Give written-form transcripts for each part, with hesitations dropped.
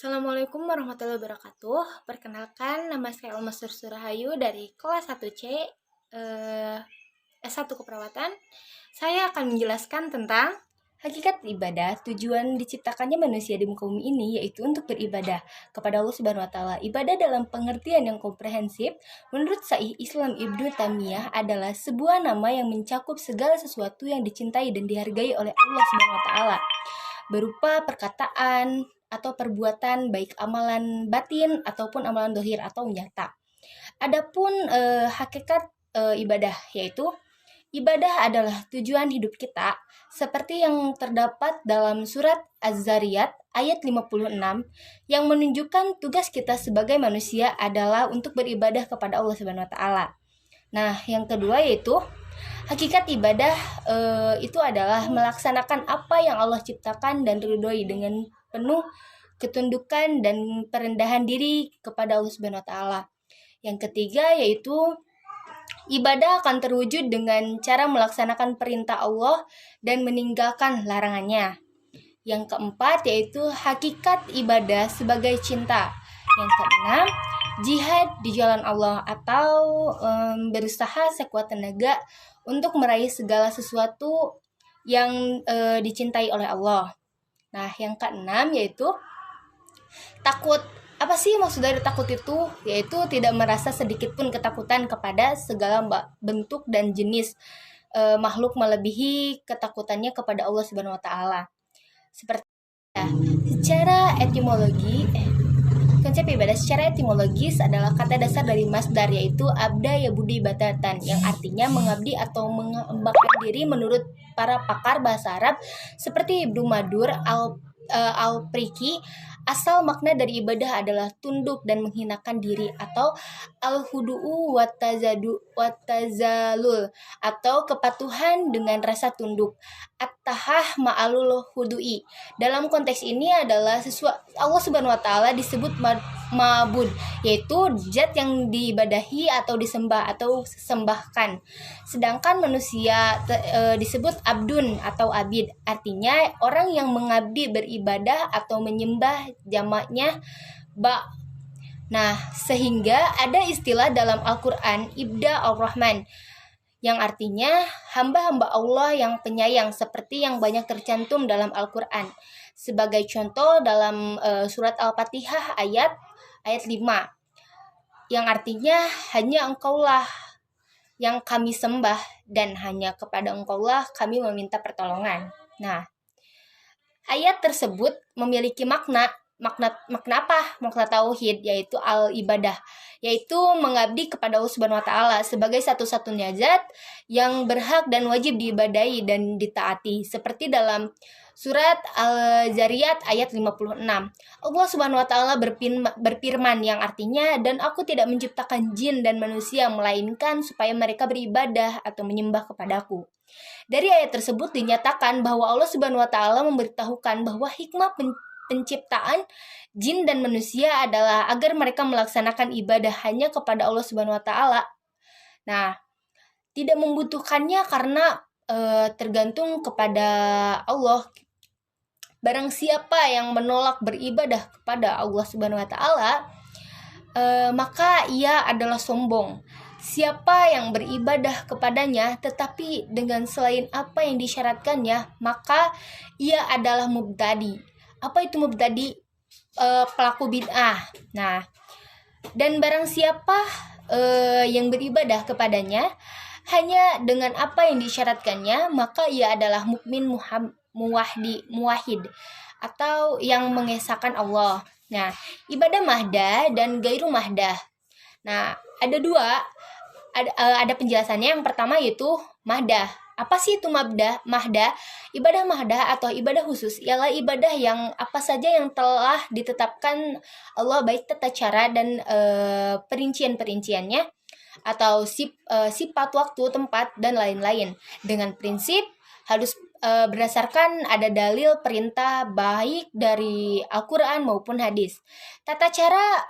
Assalamualaikum warahmatullahi wabarakatuh. Perkenalkan, nama saya Almasur Surahayu dari kelas 1C S1 Keperawatan. Saya akan menjelaskan tentang hakikat ibadah. Tujuan diciptakannya manusia di muka bumi ini yaitu untuk beribadah kepada Allah Subhanahu wa taala. Ibadah dalam pengertian yang komprehensif menurut Syaikh Islam Ibnu Taimiyah adalah sebuah nama yang mencakup segala sesuatu yang dicintai dan dihargai oleh Allah Subhanahu wa taala, berupa perkataan atau perbuatan, baik amalan batin ataupun amalan dohir atau nyata. Adapun hakikat ibadah, yaitu ibadah adalah tujuan hidup kita, seperti yang terdapat dalam surat Az-Zariyat ayat 56 yang menunjukkan tugas kita sebagai manusia adalah untuk beribadah kepada Allah Subhanahu wa taala. Nah, yang kedua yaitu hakikat ibadah itu adalah melaksanakan apa yang Allah ciptakan dan ridhoi dengan penuh ketundukan dan perendahan diri kepada Allah Subhanahu wa taala. Yang ketiga yaitu ibadah akan terwujud dengan cara melaksanakan perintah Allah dan meninggalkan larangannya. Yang keempat yaitu hakikat ibadah sebagai cinta. Yang keenam, jihad di jalan Allah atau berusaha sekuat tenaga untuk meraih segala sesuatu yang dicintai oleh Allah. Nah, yang keenam yaitu takut. Apa sih maksud dari takut itu? Yaitu tidak merasa sedikit pun ketakutan kepada segala bentuk dan jenis makhluk melebihi ketakutannya kepada Allah Subhanahu wa taala. Seperti secara etimologi, konsep ibadah secara etimologis adalah kata dasar dari masdar, yaitu abda ya budi batatan, yang artinya mengabdi atau mengembangkan diri menurut para pakar bahasa Arab seperti Ibnu Madur Al-Priki. Asal makna dari ibadah adalah tunduk dan menghinakan diri, atau al-hudu'u watazalul, atau kepatuhan dengan rasa tunduk. At-tahah ma'alul hudu'i. Dalam konteks ini adalah Allah Subhanahu wa taala disebut ma'bud, yaitu zat yang diibadahi atau disembah atau sembahkan. Sedangkan manusia disebut abdun atau abid, artinya orang yang mengabdi beribadah atau menyembah, jamaknya ba. Nah, sehingga ada istilah dalam Al-Quran ibda ar-Rahman, yang artinya hamba-hamba Allah yang penyayang, seperti yang banyak tercantum dalam Al-Quran. Sebagai contoh dalam surat Al-Fatihah ayat 5, yang artinya hanya Engkaulah yang kami sembah dan hanya kepada Engkaulah kami meminta pertolongan. Nah, ayat tersebut memiliki makna apa? Makna tauhid, yaitu al-ibadah, yaitu mengabdi kepada Allah Subhanahu wa taala sebagai satu-satunya zat yang berhak dan wajib diibadahi dan ditaati, seperti dalam surat Al-Zariyat ayat 56. Allah Subhanahu wa taala berfirman, yang artinya, dan aku tidak menciptakan jin dan manusia melainkan supaya mereka beribadah atau menyembah kepadaku. Dari ayat tersebut dinyatakan bahwa Allah Subhanahu wa taala memberitahukan bahwa hikmah penciptaan jin dan manusia adalah agar mereka melaksanakan ibadah hanya kepada Allah Subhanahu wa taala. Nah, tidak membutuhkannya karena tergantung kepada Allah. Barang siapa yang menolak beribadah kepada Allah Subhanahu wa taala, maka ia adalah sombong. Siapa yang beribadah kepadanya tetapi dengan selain apa yang disyaratkannya, maka ia adalah mubtadi. Apa itu mubtadi? Pelaku bid'ah. Nah, dan barang siapa yang beribadah kepadanya hanya dengan apa yang disyaratkannya, maka ia adalah mukmin muwahhid atau yang mengesahkan Allah. Nah, ibadah mahdah dan gairu mahdah. Nah, ada dua. Ada penjelasannya. Yang pertama yaitu mahdah. Apa sih itu mahdah? Ibadah mahdah atau ibadah khusus ialah ibadah yang apa saja yang telah ditetapkan Allah, baik tata cara dan perincian-perinciannya, atau sifat, waktu, tempat, dan lain-lain, dengan prinsip harus berdasarkan ada dalil perintah baik dari Al-Quran maupun hadis. Tata cara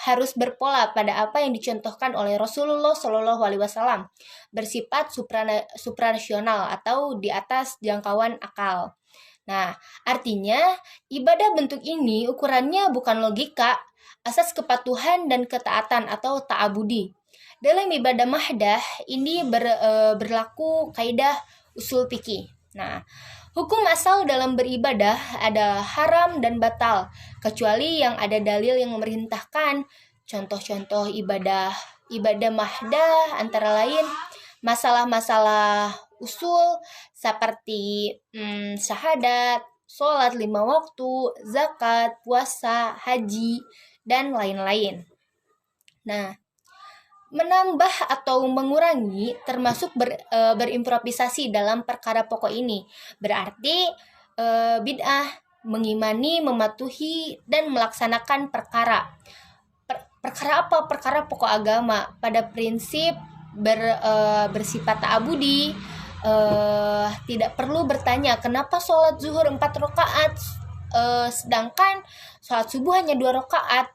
harus berpola pada apa yang dicontohkan oleh Rasulullah SAW, bersifat supranasional atau di atas jangkauan akal. Nah, artinya ibadah bentuk ini ukurannya bukan logika, asas kepatuhan dan ketaatan atau ta'abudi. Dalam ibadah mahdah ini berlaku kaidah usul fikih. Nah, hukum asal dalam beribadah adalah haram dan batal, kecuali yang ada dalil yang memerintahkan. Contoh-contoh ibadah mahdah antara lain masalah-masalah usul seperti syahadat, sholat 5 waktu, zakat, puasa, haji, dan lain-lain. Nah, menambah atau mengurangi termasuk berimprovisasi dalam perkara pokok ini. Berarti bid'ah mengimani, mematuhi, dan melaksanakan perkara. Perkara apa? Perkara pokok agama pada prinsip bersifat ta'abudi. Tidak perlu bertanya kenapa sholat zuhur 4 rakaat sedangkan sholat subuh hanya 2 rakaat.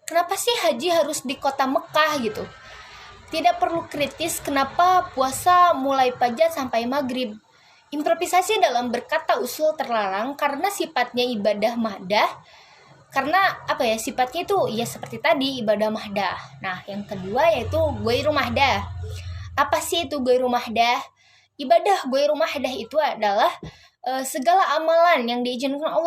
Kenapa sih haji harus di kota Mekah gitu? Tidak perlu kritis kenapa puasa mulai fajar sampai maghrib. Improvisasi dalam berkata usul terlarang karena sifatnya ibadah mahdah. Karena sifatnya itu ya seperti tadi ibadah mahdah. Nah, yang kedua yaitu ghairu mahdah. Apa sih itu ghairu mahdah? Ibadah ghairu mahdah itu adalah segala amalan yang diizinkan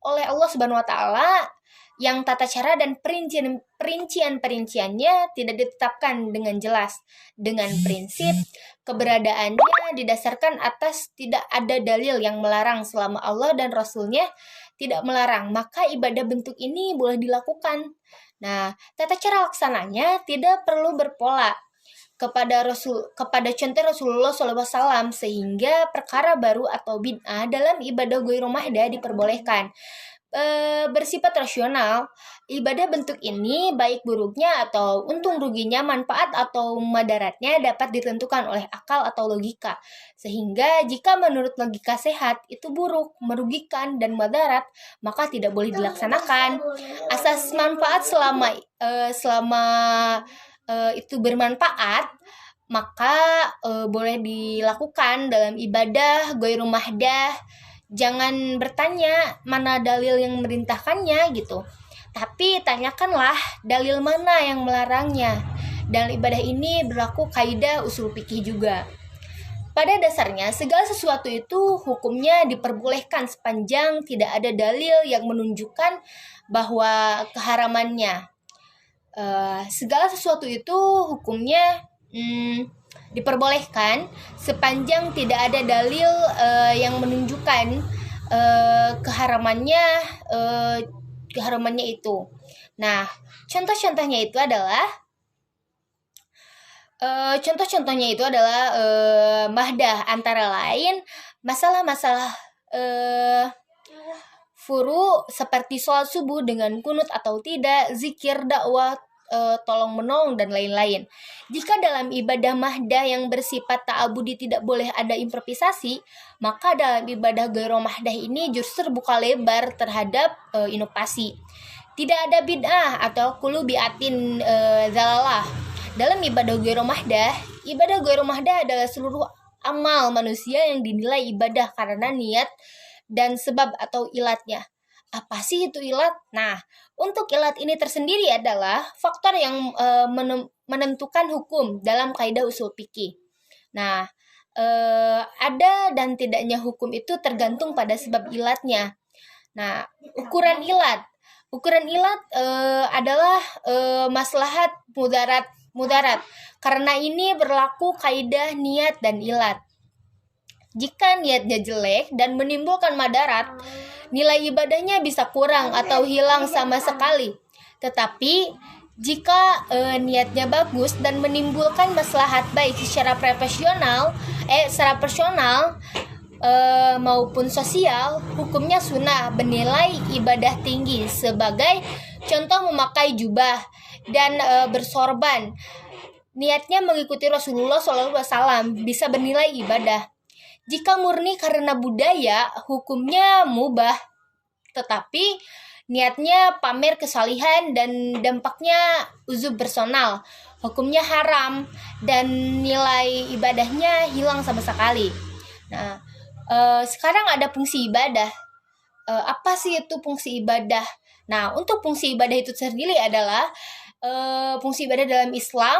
oleh Allah Subhanahu wa taala yang tata cara dan perinciannya tidak ditetapkan dengan jelas, dengan prinsip keberadaannya didasarkan atas tidak ada dalil yang melarang selama Allah dan Rasul-Nya tidak melarang, maka ibadah bentuk ini boleh dilakukan. Nah, tata cara laksananya tidak perlu berpola kepada contoh Rasulullah SAW sehingga perkara baru atau bid'ah dalam ibadah ghairu mahdah diperbolehkan. Bersifat rasional, ibadah bentuk ini baik buruknya atau untung ruginya, manfaat atau madaratnya dapat ditentukan oleh akal atau logika. Sehingga jika menurut logika sehat itu buruk, merugikan dan madarat, maka tidak boleh dilaksanakan. Asas manfaat selama itu bermanfaat, maka boleh dilakukan dalam ibadah ghairu mahdah. Jangan bertanya mana dalil yang memerintahkannya gitu, tapi tanyakanlah dalil mana yang melarangnya. Dalam ibadah ini berlaku kaidah usul fikih juga. Pada dasarnya segala sesuatu itu hukumnya diperbolehkan sepanjang tidak ada dalil yang menunjukkan bahwa keharamannya. Segala sesuatu itu hukumnya diperbolehkan sepanjang tidak ada dalil yang menunjukkan keharamannya itu. Nah, contoh-contohnya itu adalah mahdah antara lain masalah-masalah furu seperti sholat subuh dengan kunut atau tidak, zikir, dakwah, tolong menolong dan lain-lain. Jika dalam ibadah mahdah yang bersifat ta'abudi tidak boleh ada improvisasi, maka dalam ibadah ghairu mahdah ini justru buka lebar terhadap inovasi. Tidak ada bid'ah atau kullu bi'atin zalalah. Dalam ibadah ghairu mahdah adalah seluruh amal manusia yang dinilai ibadah karena niat dan sebab atau ilatnya. Apa sih itu ilat? Nah, untuk ilat ini tersendiri adalah faktor yang menentukan hukum dalam kaidah usul fikih. Nah, ada dan tidaknya hukum itu tergantung pada sebab ilatnya. Nah, ukuran ilat adalah maslahat mudarat. Karena ini berlaku kaidah niat dan ilat. Jika niatnya jelek dan menimbulkan madarat, nilai ibadahnya bisa kurang atau hilang sama sekali. Tetapi jika niatnya bagus dan menimbulkan maslahat baik secara personal maupun sosial, hukumnya sunnah bernilai ibadah tinggi. Sebagai contoh memakai jubah dan bersorban, niatnya mengikuti Rasulullah SAW bisa bernilai ibadah. Jika murni karena budaya, hukumnya mubah. Tetapi niatnya pamer kesalihan dan dampaknya uzub personal, hukumnya haram dan nilai ibadahnya hilang sama sekali. Nah, sekarang ada fungsi ibadah. apa sih itu fungsi ibadah? Nah, untuk fungsi ibadah itu sendiri adalah fungsi ibadah dalam Islam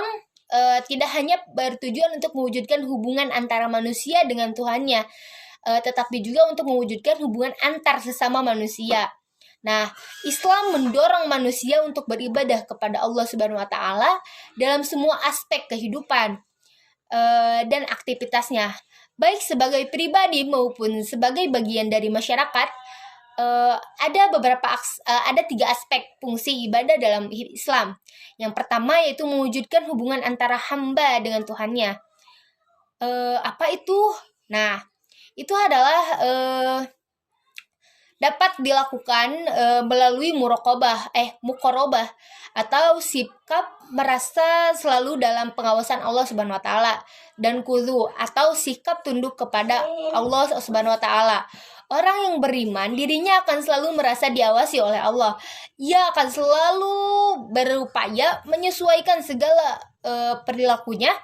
tidak hanya bertujuan untuk mewujudkan hubungan antara manusia dengan Tuhannya, tetapi juga untuk mewujudkan hubungan antar sesama manusia. Nah, Islam mendorong manusia untuk beribadah kepada Allah Subhanahu wa taala dalam semua aspek kehidupan dan aktivitasnya, baik sebagai pribadi maupun sebagai bagian dari masyarakat. Ada 3 aspek fungsi ibadah dalam Islam. Yang pertama yaitu mewujudkan hubungan antara hamba dengan Tuhannya. Apa itu? Nah, itu adalah dapat dilakukan melalui mukorobah atau sikap merasa selalu dalam pengawasan Allah Subhanahu wa taala, dan kudu atau sikap tunduk kepada Allah Subhanahu wa taala. Orang yang beriman dirinya akan selalu merasa diawasi oleh Allah. Ia akan selalu berupaya menyesuaikan segala perilakunya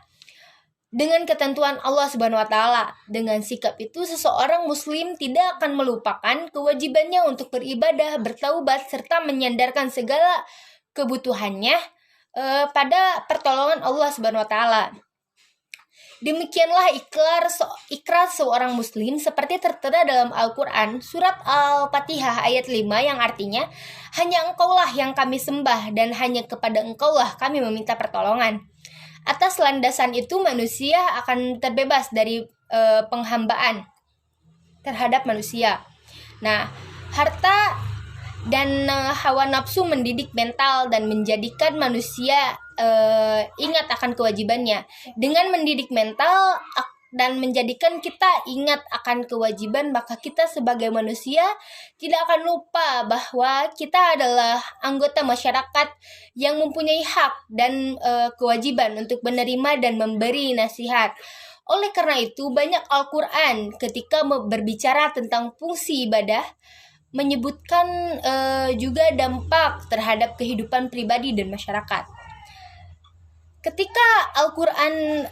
dengan ketentuan Allah Subhanahu wa taala. Dengan sikap itu, seseorang muslim tidak akan melupakan kewajibannya untuk beribadah, bertaubat, serta menyandarkan segala kebutuhannya pada pertolongan Allah Subhanahu wa taala. Demikianlah ikrar seorang muslim seperti tertera dalam Al-Qur'an surat Al-Fatihah ayat 5 yang artinya, hanya Engkaulah yang kami sembah dan hanya kepada Engkaulah kami meminta pertolongan. Atas landasan itu manusia akan terbebas dari penghambaan terhadap manusia. Nah, harta dan hawa nafsu mendidik mental dan menjadikan manusia ingat akan kewajibannya. Dengan mendidik mental dan menjadikan kita ingat akan kewajiban, maka kita sebagai manusia tidak akan lupa bahwa kita adalah anggota masyarakat yang mempunyai hak dan kewajiban untuk menerima dan memberi nasihat. Oleh karena itu, banyak Al-Quran ketika berbicara tentang fungsi ibadah menyebutkan juga dampak terhadap kehidupan pribadi dan masyarakat. Ketika Al-Quran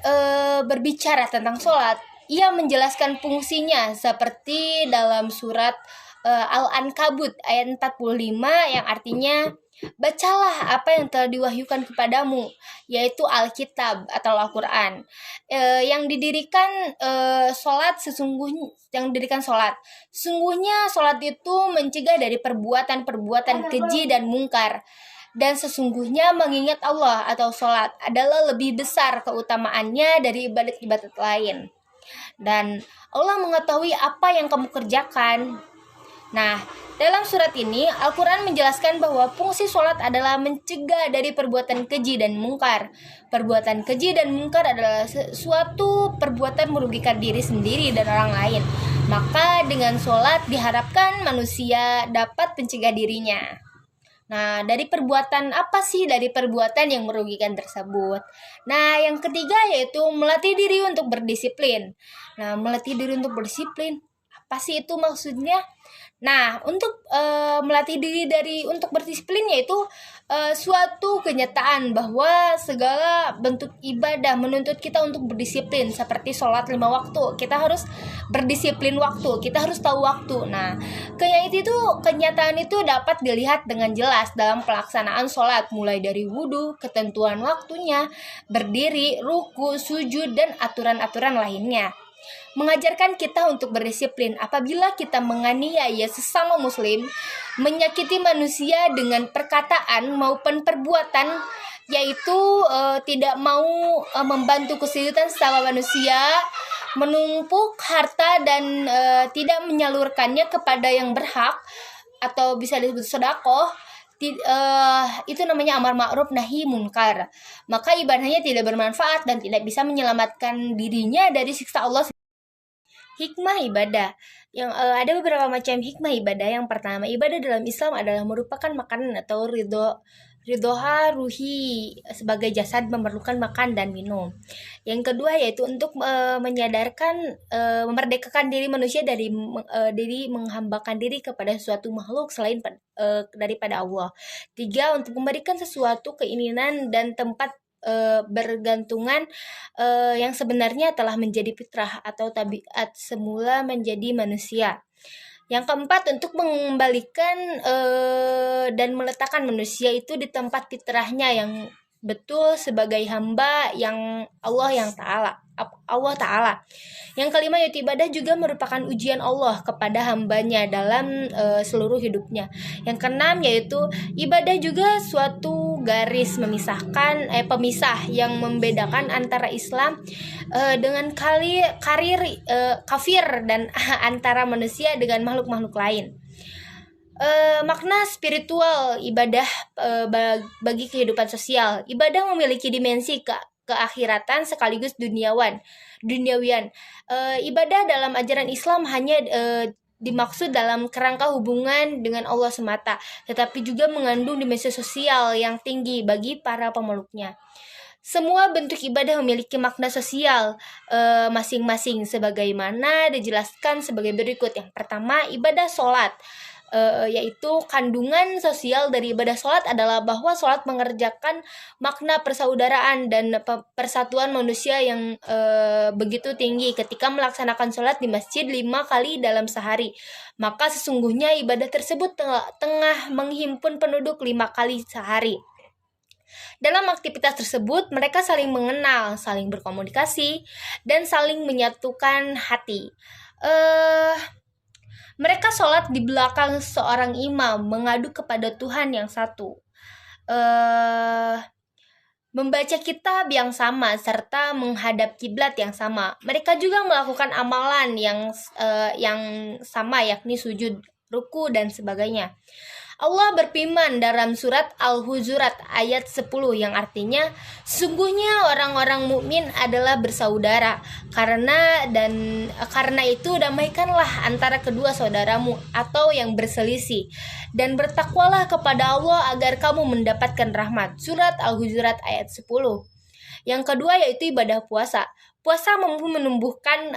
berbicara tentang sholat, ia menjelaskan fungsinya seperti dalam surat Al-Ankabut ayat 45 yang artinya, bacalah apa yang telah diwahyukan kepadamu, yaitu Alkitab atau Al-Quran, yang didirikan sholat. Sungguhnya sholat itu mencegah dari perbuatan-perbuatan keji dan mungkar. Dan sesungguhnya mengingat Allah atau sholat adalah lebih besar keutamaannya dari ibadat-ibadat lain. Dan Allah mengetahui apa yang kamu kerjakan. Nah, dalam surat ini Al-Quran menjelaskan bahwa fungsi sholat adalah mencegah dari perbuatan keji dan mungkar. Perbuatan keji dan mungkar adalah suatu perbuatan merugikan diri sendiri dan orang lain. Maka dengan sholat diharapkan manusia dapat mencegah dirinya. Nah, dari perbuatan apa sih dari perbuatan yang merugikan tersebut? Nah, yang ketiga yaitu melatih diri untuk berdisiplin. Nah, melatih diri untuk berdisiplin, apa sih itu maksudnya? Nah, untuk melatih diri untuk berdisiplin yaitu suatu kenyataan bahwa segala bentuk ibadah menuntut kita untuk berdisiplin, seperti sholat 5 waktu. Kita harus berdisiplin waktu, kita harus tahu waktu. Nah, kenyataan itu dapat dilihat dengan jelas dalam pelaksanaan sholat, mulai dari wudhu, ketentuan waktunya, berdiri, ruku, sujud, dan aturan-aturan lainnya. Mengajarkan kita untuk berdisiplin apabila kita menganiaya sesama muslim, menyakiti manusia dengan perkataan maupun perbuatan, yaitu tidak mau membantu kesulitan sesama manusia, menumpuk harta dan tidak menyalurkannya kepada yang berhak atau bisa disebut sedekah, itu namanya amar ma'ruf nahi munkar. Maka ibadahnya tidak bermanfaat dan tidak bisa menyelamatkan dirinya dari siksa Allah. Hikmah ibadah. Yang ada beberapa macam hikmah ibadah. Yang pertama, ibadah dalam Islam adalah merupakan makanan atau ridhoha ruhi, sebagai jasad memerlukan makan dan minum. Yang kedua yaitu untuk memerdekakan diri manusia dari menghambakan diri kepada suatu makhluk selain daripada Allah. 3, untuk memberikan sesuatu keinginan dan tempat bergantungan yang sebenarnya telah menjadi fitrah atau tabiat semula menjadi manusia. Yang keempat, untuk mengembalikan dan meletakkan manusia itu di tempat fitrahnya yang betul sebagai hamba yang Allah Ta'ala. Yang kelima, yaitu ibadah juga merupakan ujian Allah kepada hambanya dalam seluruh hidupnya. Yang keenam, yaitu ibadah juga suatu garis pemisah yang membedakan antara Islam dengan kafir dan antara manusia dengan makhluk-makhluk lain. Makna spiritual ibadah bagi kehidupan sosial. Ibadah memiliki dimensi keakhiratan sekaligus duniawian. Ibadah dalam ajaran Islam hanya dimaksud dalam kerangka hubungan dengan Allah semata, tetapi juga mengandung dimensi sosial yang tinggi bagi para pemeluknya. Semua bentuk ibadah memiliki makna sosial masing-masing sebagaimana dijelaskan sebagai berikut. Yang pertama, ibadah sholat. Yaitu kandungan sosial dari ibadah sholat adalah bahwa sholat mengerjakan makna persaudaraan dan persatuan manusia yang begitu tinggi. Ketika melaksanakan sholat di masjid 5 kali dalam sehari, maka sesungguhnya ibadah tersebut tengah menghimpun penduduk 5 kali sehari. Dalam aktivitas tersebut, mereka saling mengenal, saling berkomunikasi, dan saling menyatukan hati. Mereka sholat di belakang seorang imam, mengadu kepada Tuhan yang satu, membaca kitab yang sama, serta menghadap kiblat yang sama. Mereka juga melakukan amalan yang sama, yakni sujud, ruku, dan sebagainya. Allah berfirman dalam surat Al-Hujurat ayat 10 yang artinya, sesungguhnya orang-orang mukmin adalah bersaudara, karena itu damaikanlah antara kedua saudaramu atau yang berselisih, dan bertakwalah kepada Allah agar kamu mendapatkan rahmat. Surat Al-Hujurat ayat 10. Yang kedua, yaitu ibadah puasa. Puasa mampu menumbuhkan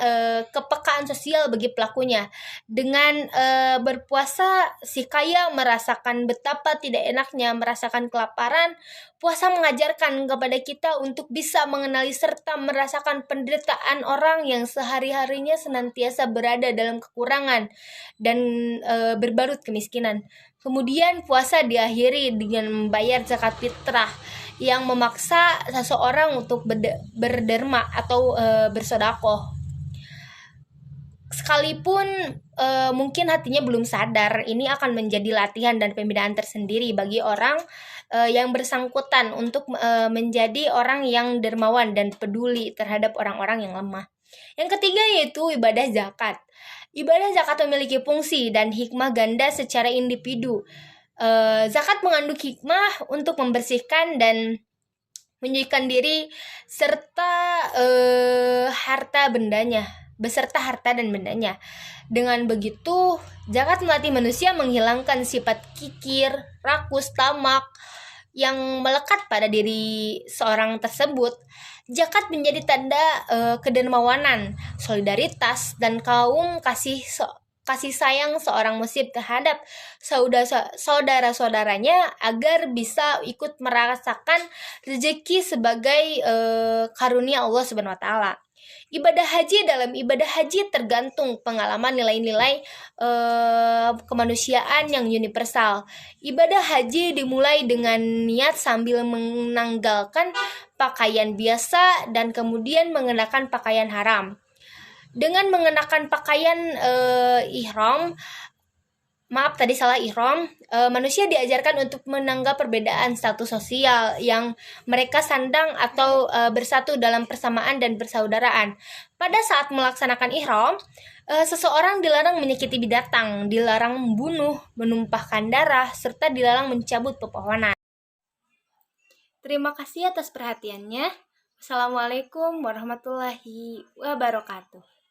kepekaan sosial bagi pelakunya. Dengan berpuasa, si kaya merasakan betapa tidak enaknya merasakan kelaparan. Puasa mengajarkan kepada kita untuk bisa mengenali serta merasakan penderitaan orang yang sehari-harinya senantiasa berada dalam kekurangan dan berbarut kemiskinan. Kemudian puasa diakhiri dengan membayar zakat fitrah yang memaksa seseorang untuk berderma atau bersedekah. Sekalipun mungkin hatinya belum sadar, ini akan menjadi latihan dan pembinaan tersendiri bagi orang yang bersangkutan untuk menjadi orang yang dermawan dan peduli terhadap orang-orang yang lemah. Yang ketiga, yaitu ibadah zakat. Ibadah zakat memiliki fungsi dan hikmah ganda secara individu. Zakat mengandung hikmah untuk membersihkan dan menyucikan diri serta harta dan bendanya. Dengan begitu, zakat melatih manusia menghilangkan sifat kikir, rakus, tamak yang melekat pada diri seorang tersebut. Zakat menjadi tanda kedermawanan, solidaritas, dan kasih sayang seorang muslim terhadap saudara-saudaranya agar bisa ikut merasakan rezeki sebagai karunia Allah Subhanahu wa taala. Dalam ibadah haji tergantung pengalaman nilai-nilai kemanusiaan yang universal. Ibadah haji dimulai dengan niat sambil menanggalkan pakaian biasa dan kemudian mengenakan pakaian haram. Dengan mengenakan pakaian ihram, manusia diajarkan untuk menanggap perbedaan status sosial yang mereka sandang atau bersatu dalam persamaan dan persaudaraan. Pada saat melaksanakan ihram, seseorang dilarang menyakiti binatang, dilarang membunuh, menumpahkan darah, serta dilarang mencabut pepohonan. Terima kasih atas perhatiannya. Wassalamualaikum warahmatullahi wabarakatuh.